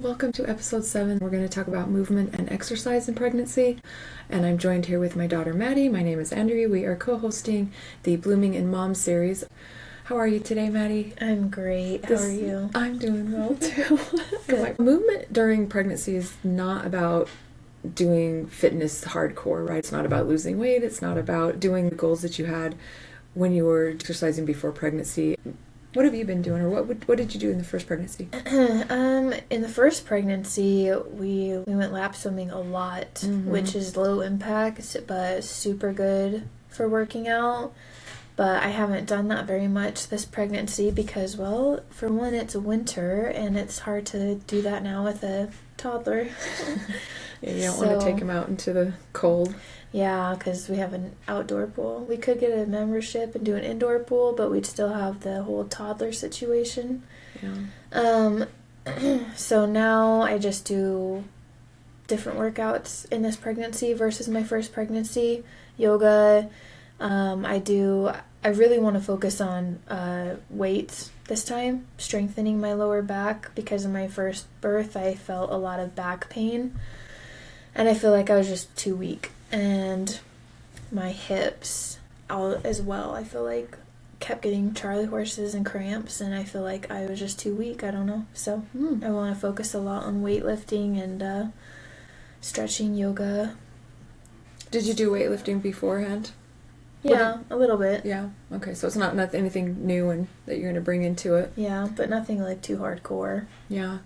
Welcome to episode 7. We're going to talk about movement and exercise in pregnancy. And I'm joined here with my daughter Maddie. My name is Andrea. We are co-hosting the Blooming in Mom series. How are you today, Maddie? I'm great. How are you? I'm doing well too. Movement during pregnancy is not about doing fitness hardcore, right? It's not about losing weight. It's not about doing the goals that you had when you were exercising before pregnancy. What have you been doing, or what did you do in the first pregnancy? In the first pregnancy, we went lap swimming a lot, which is low impact, but super good for working out. But I haven't done that very much this pregnancy because, well, for one, it's winter, and it's hard to do that now with a toddler. Yeah, you don't want to take him out into the cold. Yeah, because we have an outdoor pool. We could get a membership and do an indoor pool, but we'd still have the whole toddler situation. Yeah. So now I just do different workouts in this pregnancy versus my first pregnancy. Yoga. I really want to focus on weights this time, strengthening my lower back because in my first birth I felt a lot of back pain. And I feel like I was just too weak. And my hips as well, I feel like kept getting Charlie horses and cramps, and I feel like I was just too weak. I don't know. So I want to focus a lot on weightlifting and stretching, yoga. Did you do weightlifting beforehand? Yeah, a little bit. Yeah. Okay, so it's not anything new and that you're going to bring into it. Yeah, but nothing like too hardcore. Yeah.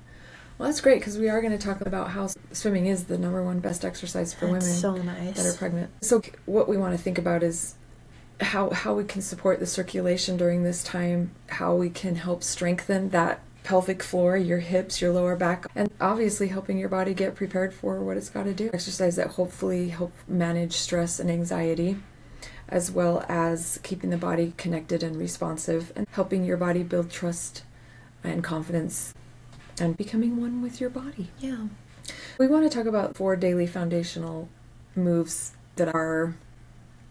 Well, that's great because we are going to talk about how swimming is the number one best exercise for women so nice. that are pregnant. So what we want to think about is how we can support the circulation during this time, how we can help strengthen that pelvic floor, your hips, your lower back, and obviously helping your body get prepared for what it's got to do. Exercise that hopefully help manage stress and anxiety, as well as keeping the body connected and responsive and helping your body build trust and confidence and becoming one with your body. Yeah. We want to talk about 4 daily foundational moves that are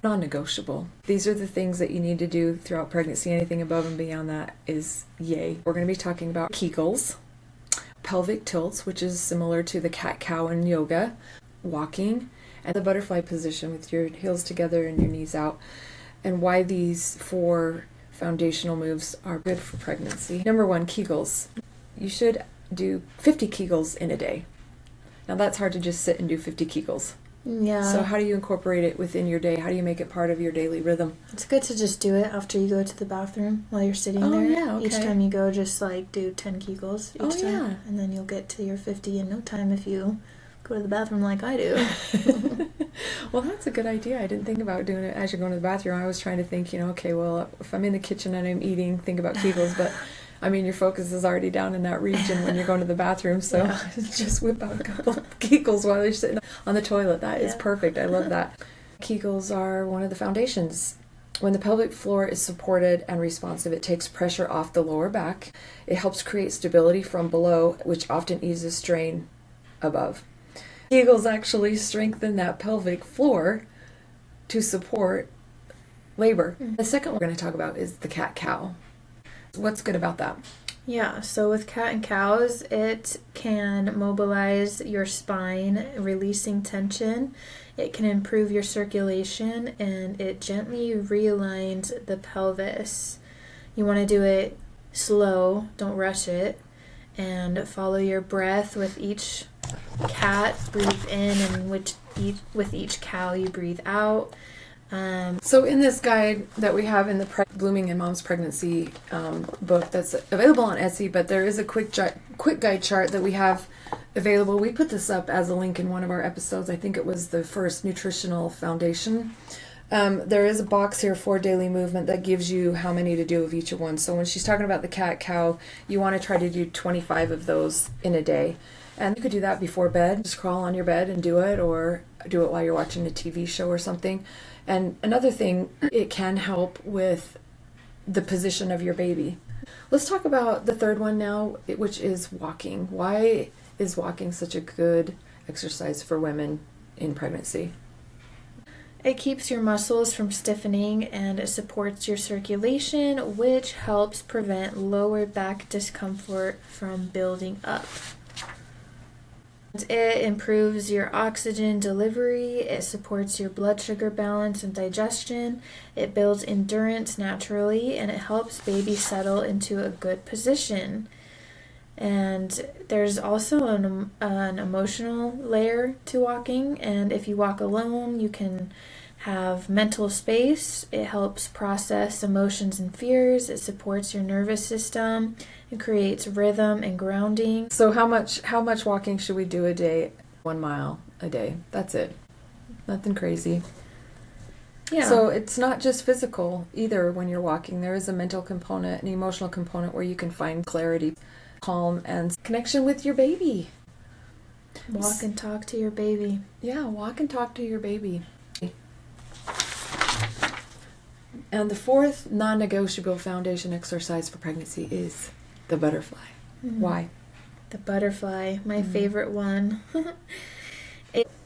non-negotiable. These are the things that you need to do throughout pregnancy. Anything above and beyond that is yay. We're going to be talking about kegels, pelvic tilts, which is similar to the cat-cow in yoga, walking, and the butterfly position with your heels together and your knees out, and why these 4 foundational moves are good for pregnancy. Number 1, kegels. You should do 50 kegels in a day. Now that's hard to just sit and do 50 kegels. Yeah. So how do you incorporate it within your day? How do you make it part of your daily rhythm? It's good to just do it after you go to the bathroom while you're sitting there. Yeah, okay. Each time you go, just do 10 kegels each time. Yeah. And then you'll get to your 50 in no time if you go to the bathroom like I do. Well, that's a good idea. I didn't think about doing it as you're going to the bathroom. I was trying to think, okay, well, if I'm in the kitchen and I'm eating, think about kegels, but I mean, your focus is already down in that region when you're going to the bathroom, so just whip out a couple of kegels while you're sitting on the toilet. That is perfect. I love that. Kegels are one of the foundations. When the pelvic floor is supported and responsive, it takes pressure off the lower back. It helps create stability from below, which often eases strain above. Kegels actually strengthen that pelvic floor to support labor. The second we're going to talk about is the cat-cow. What's good about that? Yeah, so with cat and cows, it can mobilize your spine, releasing tension. It can improve your circulation, and it gently realigns the pelvis. You want to do it slow, don't rush it, and follow your breath with each cat. Breathe in, and with each cow, you breathe out. So in this guide that we have in the Blooming in Mom's Pregnancy book that's available on Etsy, but there is a quick guide chart that we have available. We put this up as a link in one of our episodes. I think it was the first nutritional foundation. There is a box here for daily movement that gives you how many to do of each of one. So when she's talking about the cat-cow, you want to try to do 25 of those in a day. And you could do that before bed. Just crawl on your bed and do it, or do it while you're watching a TV show or something. And another thing, it can help with the position of your baby. Let's talk about the third one now, which is walking. Why is walking such a good exercise for women in pregnancy? It keeps your muscles from stiffening and it supports your circulation, which helps prevent lower back discomfort from building up. It improves your oxygen delivery, it supports your blood sugar balance and digestion, it builds endurance naturally, and it helps baby settle into a good position. And there's also an emotional layer to walking, and if you walk alone, you can have mental space. It helps process emotions and fears. It supports your nervous system. It creates rhythm and grounding. So how much walking should we do a day? 1 mile a day. That's it. Nothing crazy. Yeah. So it's not just physical either when you're walking. There is a mental component, an emotional component where you can find clarity, calm, and connection with your baby. Walk and talk to your baby. Yeah, walk and talk to your baby. And the fourth non-negotiable foundation exercise for pregnancy is the butterfly. Mm-hmm. Why? The butterfly, my favorite one.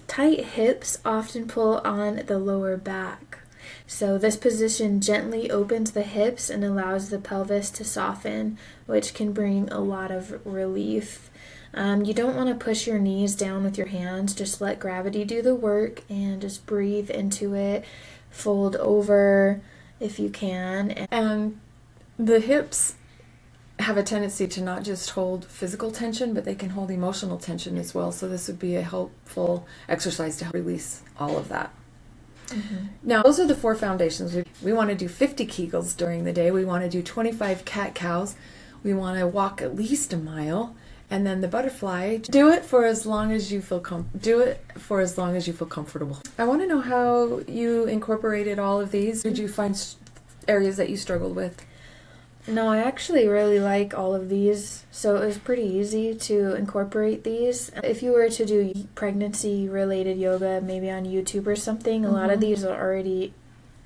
Tight hips often pull on the lower back. So this position gently opens the hips and allows the pelvis to soften, which can bring a lot of relief. You don't want to push your knees down with your hands. Just let gravity do the work and just breathe into it. Fold over if you can. And the hips have a tendency to not just hold physical tension, but they can hold emotional tension as well. So this would be a helpful exercise to help release all of that. Mm-hmm. Now, those are the 4 foundations. We want to do 50 kegels during the day. We want to do 25 cat-cows. We want to walk at least a mile. And then the butterfly, do it for as long as you feel comfortable. I want to know how you incorporated all of these. Did you find areas that you struggled with? No, I actually really like all of these, so it was pretty easy to incorporate these. If you were to do pregnancy-related yoga, maybe on YouTube or something, a lot of these are already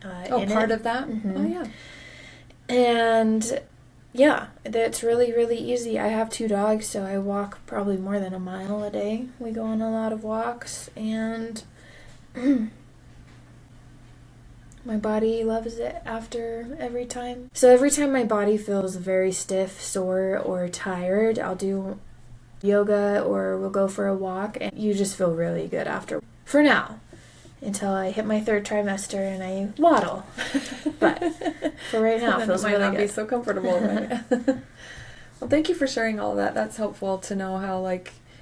part of that? Mm-hmm. Oh, yeah. And yeah, that's really, really easy. I have 2 dogs, so I walk probably more than a mile a day. We go on a lot of walks, and my body loves it after every time. So every time my body feels very stiff, sore, or tired, I'll do yoga or we'll go for a walk, and you just feel really good after. For now, until I hit my 3rd trimester and I waddle. But for right now, it feels really good. It might not be so comfortable, right? Well, thank you for sharing all of that. That's helpful to know how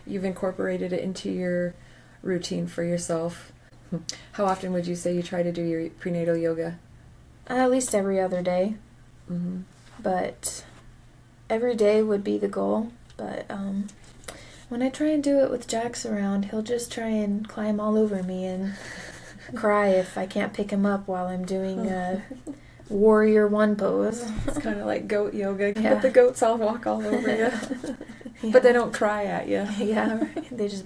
you've incorporated it into your routine for yourself. How often would you say you try to do your prenatal yoga? At least every other day. Mm-hmm. But every day would be the goal. But when I try and do it with Jax around, he'll just try and climb all over me and cry if I can't pick him up while I'm doing a warrior 1 pose. It's kind of like goat yoga. Yeah. But the goats all walk all over you. Yeah. But they don't cry at you. Yeah, they just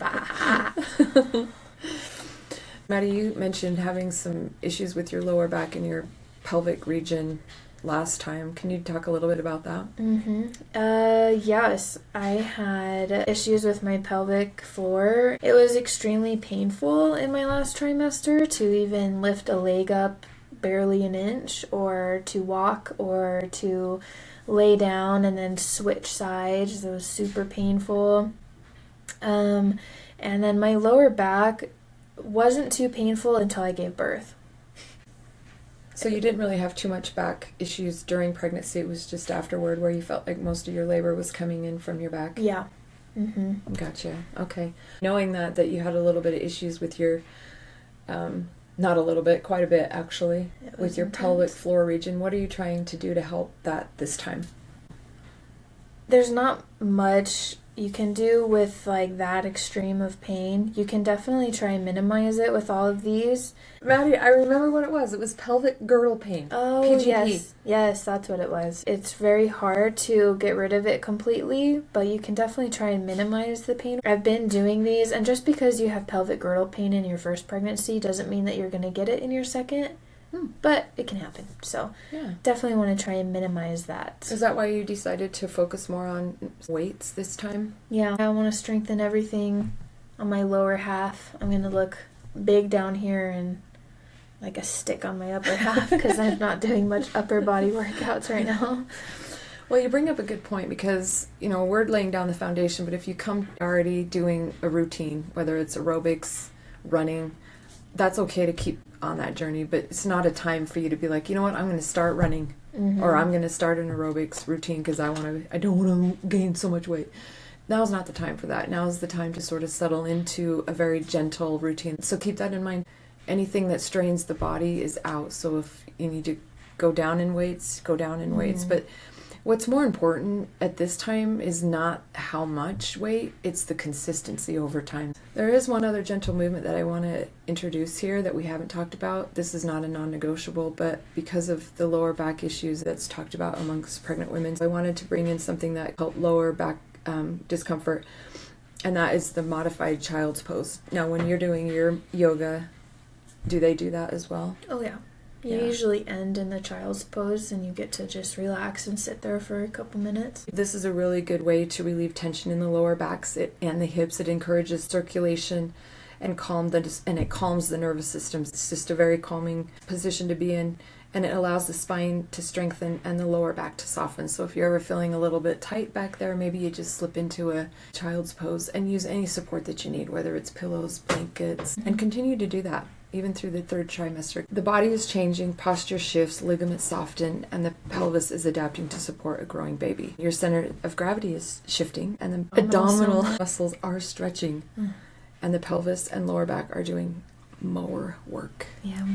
Maddie, you mentioned having some issues with your lower back and your pelvic region last time. Can you talk a little bit about that? Mm-hmm. Yes, I had issues with my pelvic floor. It was extremely painful in my last trimester to even lift a leg up barely an inch, or to walk, or to lay down and then switch sides. It was super painful. And then my lower back wasn't too painful until I gave birth. So you didn't really have too much back issues during pregnancy. It was just afterward where you felt like most of your labor was coming in from your back? Yeah. Mm-hmm. Gotcha. Okay. Knowing that you had a little bit of issues with your, not a little bit, quite a bit actually, with your pelvic floor region, what are you trying to do to help that this time? There's not much you can do with that extreme of pain. You can definitely try and minimize it with all of these. Maddie, I remember what it was. It was pelvic girdle pain. Oh, PGP. Yes, that's what it was. It's very hard to get rid of it completely, but you can definitely try and minimize the pain. I've been doing these, and just because you have pelvic girdle pain in your first pregnancy doesn't mean that you're going to get it in your second. But it can happen. So definitely want to try and minimize that. Is that why you decided to focus more on weights this time? Yeah, I want to strengthen everything on my lower half. I'm going to look big down here and like a stick on my upper half because I'm not doing much upper body workouts right now. Well, you bring up a good point because, we're laying down the foundation, but if you come already doing a routine, whether it's aerobics, running, that's okay to keep on that journey, but it's not a time for you to be like, you know what, I'm going to start running or I'm going to start an aerobics routine because I don't want to gain so much weight. Now's not the time for that. Now is the time to sort of settle into a very gentle routine. So keep that in mind. Anything that strains the body is out. So if you need to go down in weights, go down in weights. But what's more important at this time is not how much weight, it's the consistency over time. There is one other gentle movement that I want to introduce here that we haven't talked about. This is not a non-negotiable, but because of the lower back issues that's talked about amongst pregnant women, I wanted to bring in something that helped lower back discomfort, and that is the modified child's pose. Now, when you're doing your yoga, do they do that as well? Oh, yeah. You usually end in the child's pose and you get to just relax and sit there for a couple minutes. This is a really good way to relieve tension in the lower backs and the hips. It encourages circulation and it calms the nervous system. It's just a very calming position to be in, and it allows the spine to strengthen and the lower back to soften. So if you're ever feeling a little bit tight back there, maybe you just slip into a child's pose and use any support that you need, whether it's pillows, blankets, and continue to do that even through the third trimester. The body is changing, posture shifts, ligaments soften, and the pelvis is adapting to support a growing baby. Your center of gravity is shifting, and the abdominal muscles are stretching, and the pelvis and lower back are doing more work. Yeah,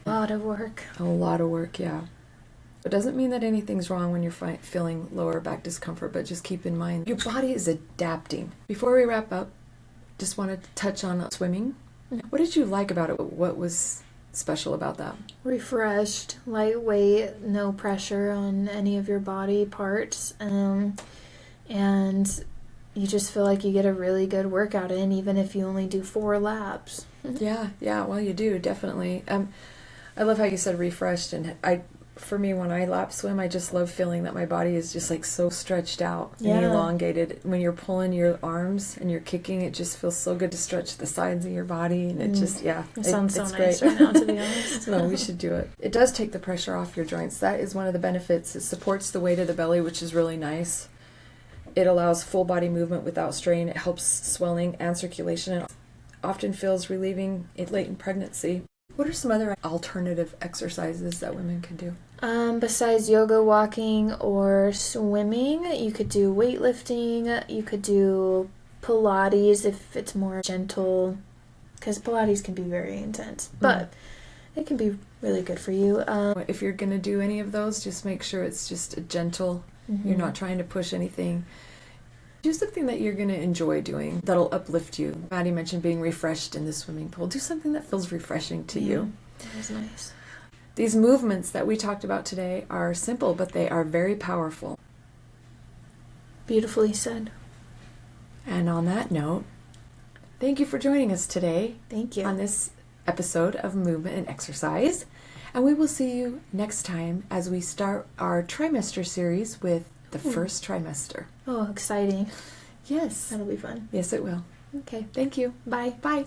a lot of work. A lot of work, yeah. It doesn't mean that anything's wrong when you're feeling lower back discomfort, but just keep in mind your body is adapting. Before we wrap up, just want to touch on swimming. What did you like about it? What was special about that? Refreshed, lightweight, no pressure on any of your body parts, and you just feel like you get a really good workout in, even if you only do 4 laps. Yeah, well, you do, definitely. I love how you said refreshed, and for me, when I lap swim, I just love feeling that my body is just like so stretched out and elongated. When you're pulling your arms and you're kicking, it just feels so good to stretch the sides of your body, and it just, it sounds so it's nice great. right now, to be honest. No, we should do it. It does take the pressure off your joints. That is one of the benefits. It supports the weight of the belly, which is really nice. It allows full body movement without strain. It helps swelling and circulation, and often feels relieving late in pregnancy. What are some other alternative exercises that women can do? Besides yoga, walking, or swimming, you could do weightlifting. You could do Pilates if it's more gentle, because Pilates can be very intense, but it can be really good for you. If you're going to do any of those, just make sure it's just a gentle. You're not trying to push anything. Do something that you're going to enjoy doing that'll uplift you. Maddie mentioned being refreshed in the swimming pool. Do something that feels refreshing to you. That was nice. These movements that we talked about today are simple, but they are very powerful. Beautifully said. And on that note, thank you for joining us today. Thank you. On this episode of Movement and Exercise. And we will see you next time as we start our trimester series with the first trimester. Oh, exciting. Yes. That'll be fun. Yes, it will. Okay. Thank you. Bye. Bye.